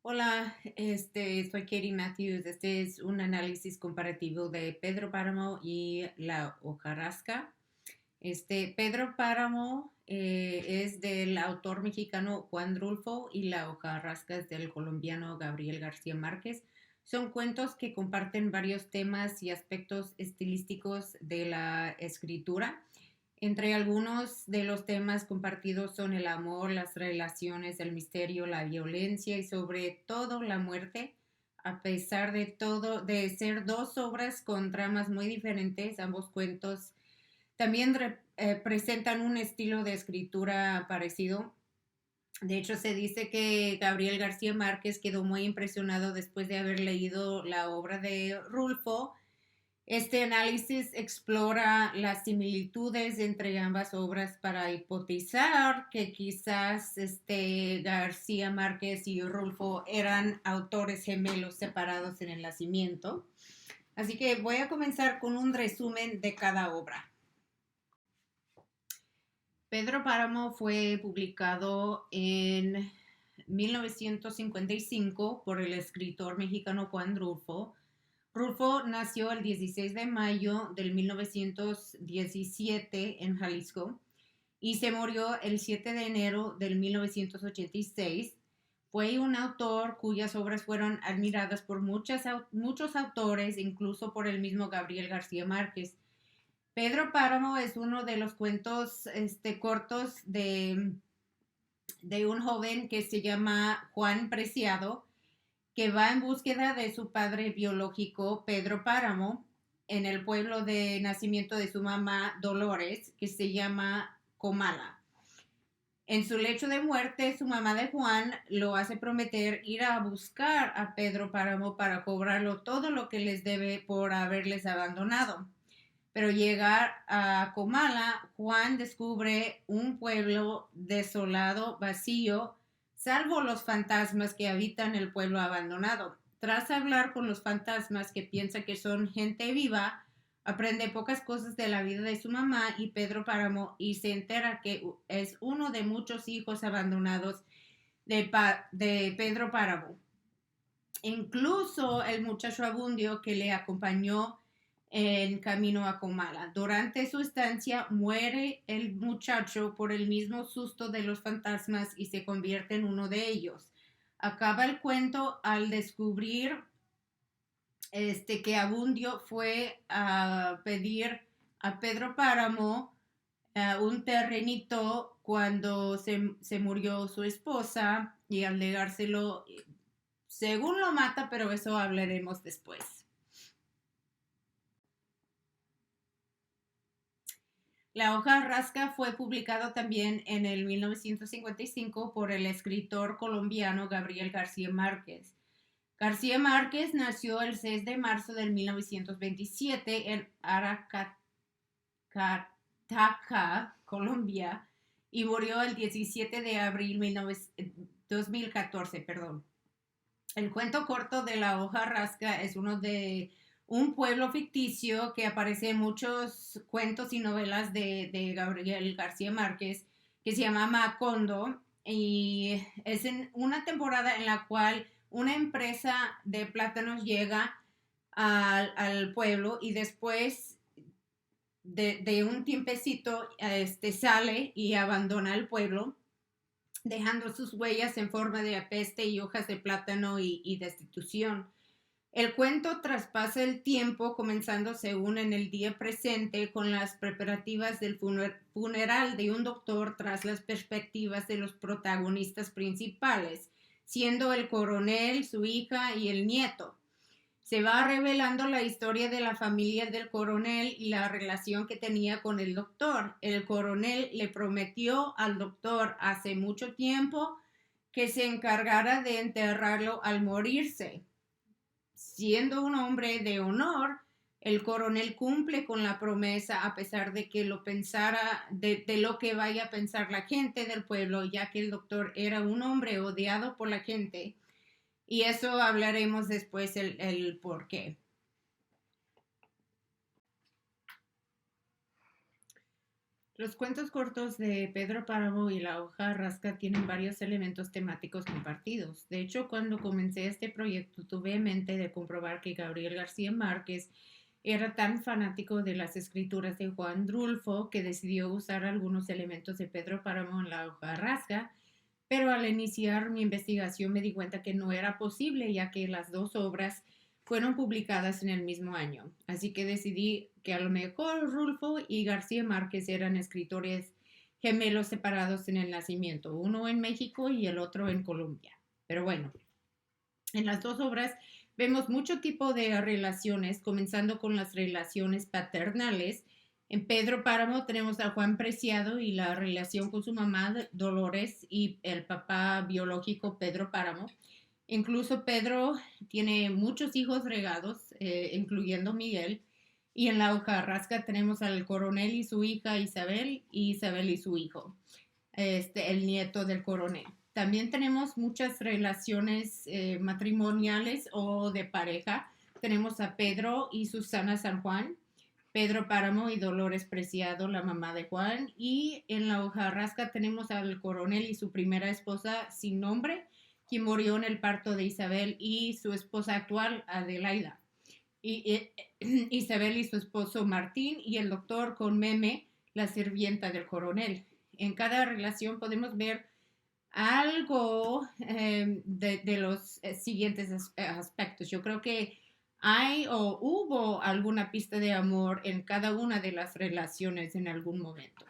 Hola, soy Katie Matthews. Este es un análisis comparativo de Pedro Páramo y la hojarasca. Pedro Páramo es del autor mexicano Juan Rulfo y la hojarasca es del colombiano Gabriel García Márquez. Son cuentos que comparten varios temas y aspectos estilísticos de la escritura. Entre algunos de los temas compartidos son el amor, las relaciones, el misterio, la violencia y sobre todo la muerte. A pesar de todo, de ser dos obras con tramas muy diferentes, ambos cuentos también presentan un estilo de escritura parecido. De hecho, se dice que Gabriel García Márquez quedó muy impresionado después de haber leído la obra de Rulfo. Este análisis explora las similitudes entre ambas obras para hipotizar que quizás García Márquez y Rulfo eran autores gemelos separados en el nacimiento. Así que voy a comenzar con un resumen de cada obra. Pedro Páramo fue publicado en 1955 por el escritor mexicano Juan Rulfo. Rulfo nació el 16 de mayo del 1917 en Jalisco y se murió el 7 de enero del 1986. Fue un autor cuyas obras fueron admiradas por muchos autores, incluso por el mismo Gabriel García Márquez. Pedro Páramo es uno de los cuentos cortos de un joven que se llama Juan Preciado, que va en búsqueda de su padre biológico, Pedro Páramo, en el pueblo de nacimiento de su mamá, Dolores, que se llama Comala. En su lecho de muerte, su mamá de Juan lo hace prometer ir a buscar a Pedro Páramo para cobrarlo todo lo que les debe por haberles abandonado. Pero llegar a Comala, Juan descubre un pueblo desolado, vacío, salvo los fantasmas que habitan el pueblo abandonado. Tras hablar con los fantasmas que piensa que son gente viva, aprende pocas cosas de la vida de su mamá y Pedro Páramo y se entera que es uno de muchos hijos abandonados de Pedro Páramo. Incluso el muchacho Abundio que le acompañó en camino a Comala. Durante su estancia muere el muchacho por el mismo susto de los fantasmas y se convierte en uno de ellos. Acaba el cuento al descubrir que Abundio fue a pedir a Pedro Páramo un terrenito cuando se murió su esposa y al negárselo, según lo mata, pero eso hablaremos después. La hoja rasca fue publicado también en el 1955 por el escritor colombiano Gabriel García Márquez. García Márquez nació el 6 de marzo de 1927 en Aracataca, Colombia, y murió el 17 de abril de 2014. Perdón. El cuento corto de la hoja rasca es uno de un pueblo ficticio que aparece en muchos cuentos y novelas de Gabriel García Márquez, que se llama Macondo, y es en una temporada en la cual una empresa de plátanos llega al pueblo y después de un tiempecito sale y abandona el pueblo, dejando sus huellas en forma de apeste y hojas de plátano y destitución. El cuento traspasa el tiempo, comenzando según en el día presente, con las preparativas del funeral de un doctor tras las perspectivas de los protagonistas principales, siendo el coronel, su hija y el nieto. Se va revelando la historia de la familia del coronel y la relación que tenía con el doctor. El coronel le prometió al doctor hace mucho tiempo que se encargara de enterrarlo al morirse. Siendo un hombre de honor, el coronel cumple con la promesa a pesar de que lo pensara, de lo que vaya a pensar la gente del pueblo, ya que el doctor era un hombre odiado por la gente. Y eso hablaremos después el por qué. Los cuentos cortos de Pedro Páramo y La hoja rasca tienen varios elementos temáticos compartidos. De hecho, cuando comencé este proyecto tuve en mente de comprobar que Gabriel García Márquez era tan fanático de las escrituras de Juan Rulfo que decidió usar algunos elementos de Pedro Páramo en La hoja rasca, pero al iniciar mi investigación me di cuenta que no era posible, ya que las dos obras fueron publicadas en el mismo año. Así que decidí que a lo mejor Rulfo y García Márquez eran escritores gemelos separados en el nacimiento, uno en México y el otro en Colombia. Pero bueno, en las dos obras vemos mucho tipo de relaciones, comenzando con las relaciones paternales. En Pedro Páramo tenemos a Juan Preciado y la relación con su mamá Dolores y el papá biológico Pedro Páramo. Incluso Pedro tiene muchos hijos regados, incluyendo Miguel. Y en la hojarasca tenemos al coronel y su hija Isabel, y Isabel y su hijo, el nieto del coronel. También tenemos muchas relaciones matrimoniales o de pareja. Tenemos a Pedro y Susana San Juan, Pedro Páramo y Dolores Preciado, la mamá de Juan. Y en la hojarasca tenemos al coronel y su primera esposa sin nombre, quien murió en el parto de Isabel, y su esposa actual, Adelaida. Isabel y su esposo Martín, y el doctor con Meme, la sirvienta del coronel. En cada relación podemos ver algo de los siguientes aspectos. Yo creo que hay o hubo alguna pista de amor en cada una de las relaciones en algún momento.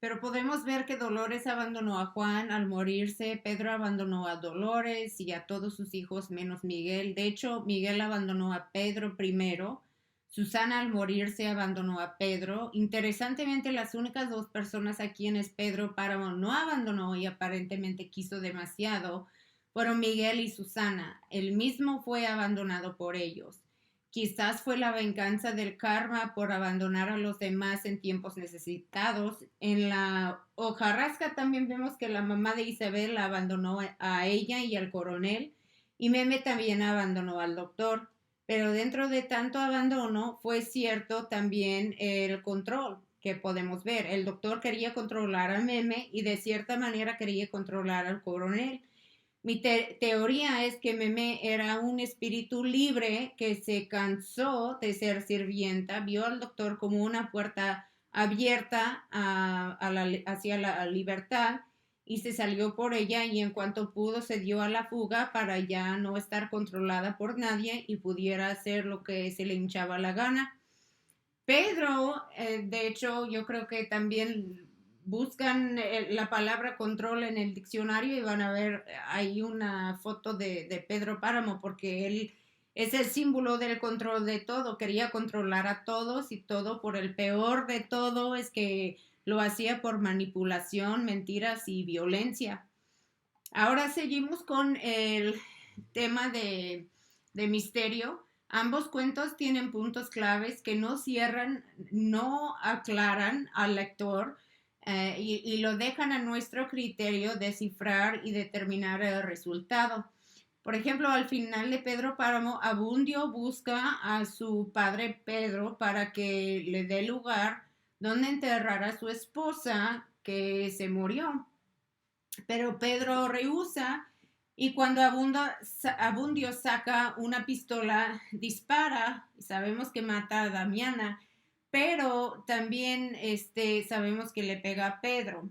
Pero podemos ver que Dolores abandonó a Juan al morirse, Pedro abandonó a Dolores y a todos sus hijos menos Miguel. De hecho, Miguel abandonó a Pedro primero. Susana al morirse abandonó a Pedro. Interesantemente, las únicas dos personas a quienes Pedro Páramo no abandonó y aparentemente quiso demasiado fueron Miguel y Susana. Él mismo fue abandonado por ellos. Quizás fue la venganza del karma por abandonar a los demás en tiempos necesitados. En la hojarasca también vemos que la mamá de Isabel la abandonó a ella y al coronel, y Meme también abandonó al doctor. Pero dentro de tanto abandono fue cierto también el control que podemos ver. El doctor quería controlar a Meme y de cierta manera quería controlar al coronel. Mi teoría es que Meme era un espíritu libre que se cansó de ser sirvienta, vio al doctor como una puerta abierta hacia la libertad y se salió por ella, y en cuanto pudo se dio a la fuga para ya no estar controlada por nadie y pudiera hacer lo que se le hinchaba la gana. Pedro, de hecho, yo creo que también buscan la palabra control en el diccionario y van a ver ahí una foto de Pedro Páramo, porque él es el símbolo del control de todo. Quería controlar a todos y todo, por el peor de todo es que lo hacía por manipulación, mentiras y violencia. Ahora seguimos con el tema de misterio. Ambos cuentos tienen puntos claves que no cierran, no aclaran al lector, y lo dejan a nuestro criterio descifrar y determinar el resultado. Por ejemplo, al final de Pedro Páramo, Abundio busca a su padre Pedro para que le dé lugar donde enterrar a su esposa que se murió. Pero Pedro rehúsa, y cuando Abundio saca una pistola, dispara, y sabemos que mata a Damiana, pero también sabemos que le pega a Pedro.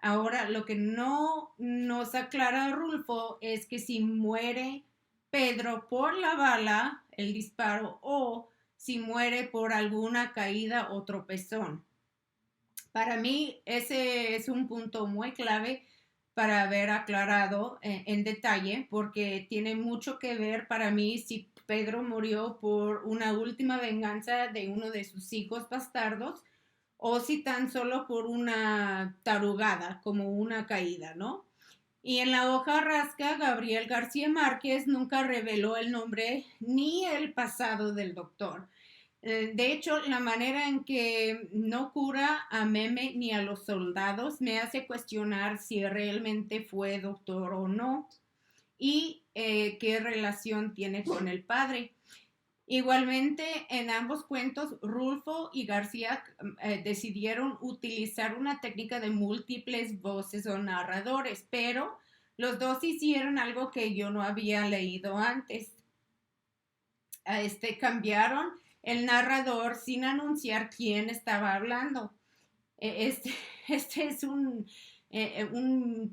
Ahora, lo que no nos aclara Rulfo es que si muere Pedro por la bala, el disparo, o si muere por alguna caída o tropezón. Para mí, ese es un punto muy clave para haber aclarado en detalle, porque tiene mucho que ver para mí si Pedro murió por una última venganza de uno de sus hijos bastardos o si tan solo por una tarugada, como una caída, ¿no? Y en la hoja rasca, Gabriel García Márquez nunca reveló el nombre ni el pasado del doctor. De hecho, la manera en que no cura a Meme ni a los soldados me hace cuestionar si realmente fue doctor o no, y qué relación tiene con el padre. Igualmente, en ambos cuentos, Rulfo y García decidieron utilizar una técnica de múltiples voces o narradores, pero los dos hicieron algo que yo no había leído antes. Cambiaron el narrador sin anunciar quién estaba hablando. Este, este es un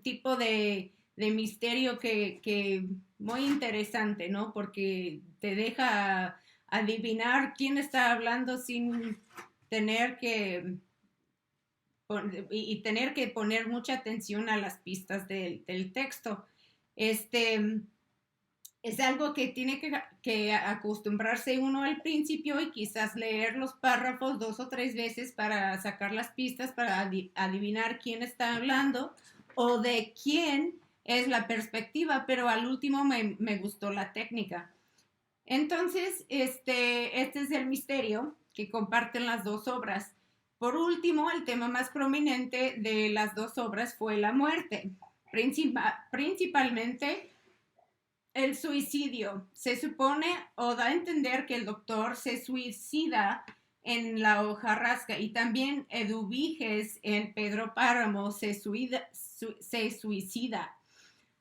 tipo de misterio que muy interesante, ¿no? Porque te deja adivinar quién está hablando sin tener que y tener que poner mucha atención a las pistas del texto. Este es algo que tiene que acostumbrarse uno al principio y quizás leer los párrafos 2 o 3 veces para sacar las pistas, para adivinar quién está hablando o de quién es la perspectiva, pero al último me gustó la técnica. Entonces, este es el misterio que comparten las dos obras. Por último, el tema más prominente de las dos obras fue la muerte, principalmente el suicidio. Se supone o da a entender que el doctor se suicida en la hojarasca y también Eduviges en Pedro Páramo se suicida.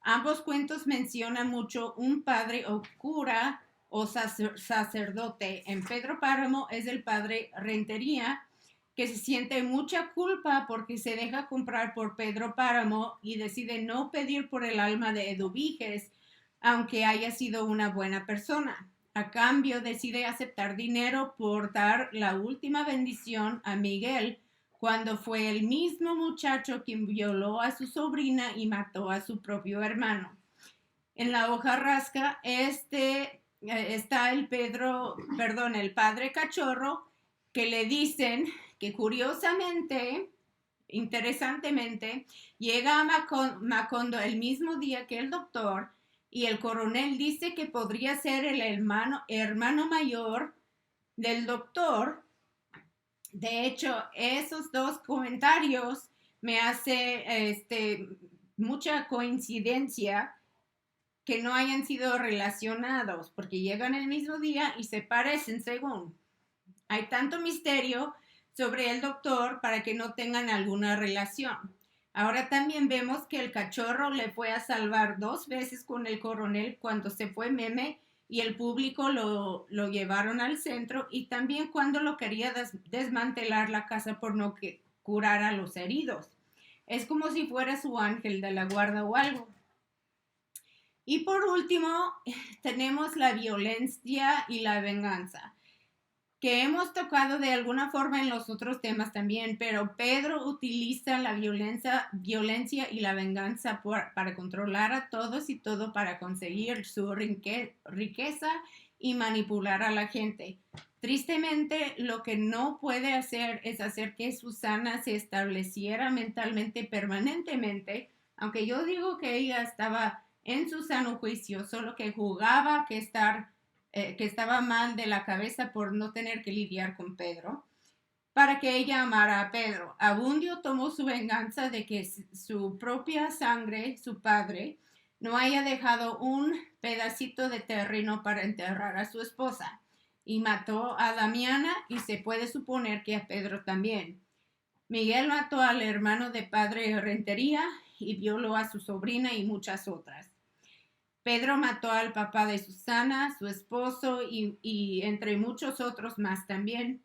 Ambos cuentos mencionan mucho un padre o cura o sacerdote. En Pedro Páramo es el padre Rentería, que se siente mucha culpa porque se deja comprar por Pedro Páramo y decide no pedir por el alma de Eduviges, aunque haya sido una buena persona. A cambio, decide aceptar dinero por dar la última bendición a Miguel, cuando fue el mismo muchacho quien violó a su sobrina y mató a su propio hermano. En la hojarasca está el padre Cachorro, que le dicen que curiosamente, interesantemente, llega a Macondo el mismo día que el doctor y el coronel dice que podría ser el hermano mayor del doctor. De hecho, esos dos comentarios me hace mucha coincidencia que no hayan sido relacionados, porque llegan el mismo día y se parecen según. Hay tanto misterio sobre el doctor para que no tengan alguna relación. Ahora también vemos que el cachorro le fue a salvar 2 veces con el coronel cuando se fue Meme y el público lo llevaron al centro y también cuando lo quería desmantelar la casa por no curar a los heridos. Es como si fuera su ángel de la guarda o algo. Y por último, tenemos la violencia y la venganza, que hemos tocado de alguna forma en los otros temas también, pero Pedro utiliza la violencia y la venganza para controlar a todos y todo para conseguir su riqueza y manipular a la gente. Tristemente, lo que no puede hacer es hacer que Susana se estableciera mentalmente permanentemente, aunque yo digo que ella estaba en su sano juicio, solo que jugaba que estaba mal de la cabeza por no tener que lidiar con Pedro, para que ella amara a Pedro. Abundio tomó su venganza de que su propia sangre, su padre, no haya dejado un pedacito de terreno para enterrar a su esposa, y mató a Damiana y se puede suponer que a Pedro también. Miguel mató al hermano de padre Rentería y violó a su sobrina y muchas otras. Pedro mató al papá de Susana, su esposo y entre muchos otros más también.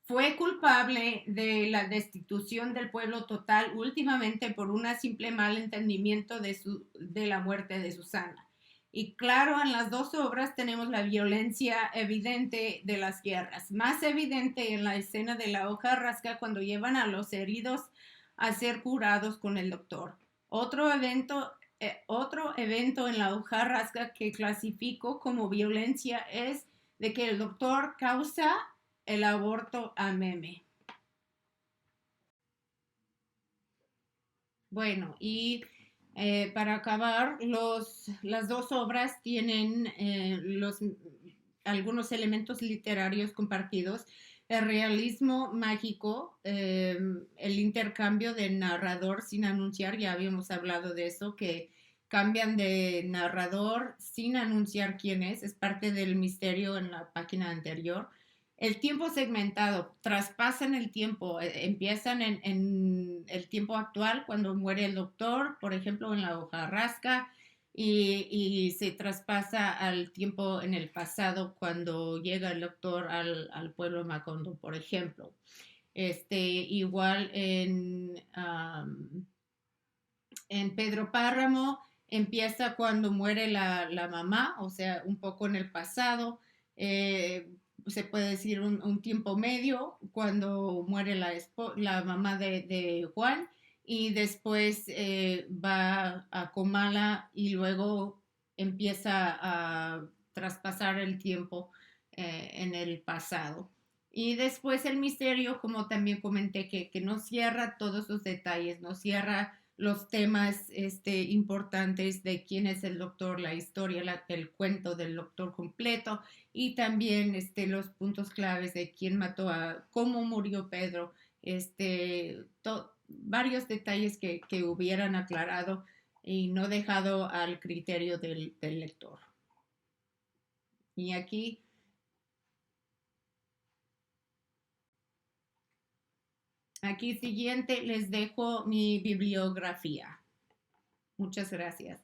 Fue culpable de la destitución del pueblo total últimamente por un simple malentendimiento de la muerte de Susana. Y claro, en las dos obras tenemos la violencia evidente de las guerras, más evidente en la escena de la hojarasca cuando llevan a los heridos a ser curados con el doctor. Otro evento en la hojarasca que clasifico como violencia es de que el doctor causa el aborto a Meme. Bueno, y para acabar, las dos obras tienen algunos elementos literarios compartidos. El realismo mágico, el intercambio de narrador sin anunciar, ya habíamos hablado de eso, que cambian de narrador sin anunciar quién es parte del misterio en la página anterior. El tiempo segmentado, traspasan el tiempo, empiezan en el tiempo actual cuando muere el doctor, por ejemplo, en la hojarasca, y se traspasa al tiempo en el pasado cuando llega el doctor al pueblo Macondo, por ejemplo. Igual en Pedro Páramo empieza cuando muere la mamá, o sea, un poco en el pasado, eh, se puede decir un tiempo medio, cuando muere la mamá de Juan, y después va a Comala y luego empieza a traspasar el tiempo en el pasado. Y después el misterio, como también comenté, que no cierra todos los detalles, no cierra los temas importantes de quién es el doctor, la historia, el cuento del doctor completo, y también los puntos claves de quién mató cómo murió Pedro, varios detalles que hubieran aclarado y no dejado al criterio del lector. Y aquí siguiente les dejo mi bibliografía. Muchas gracias.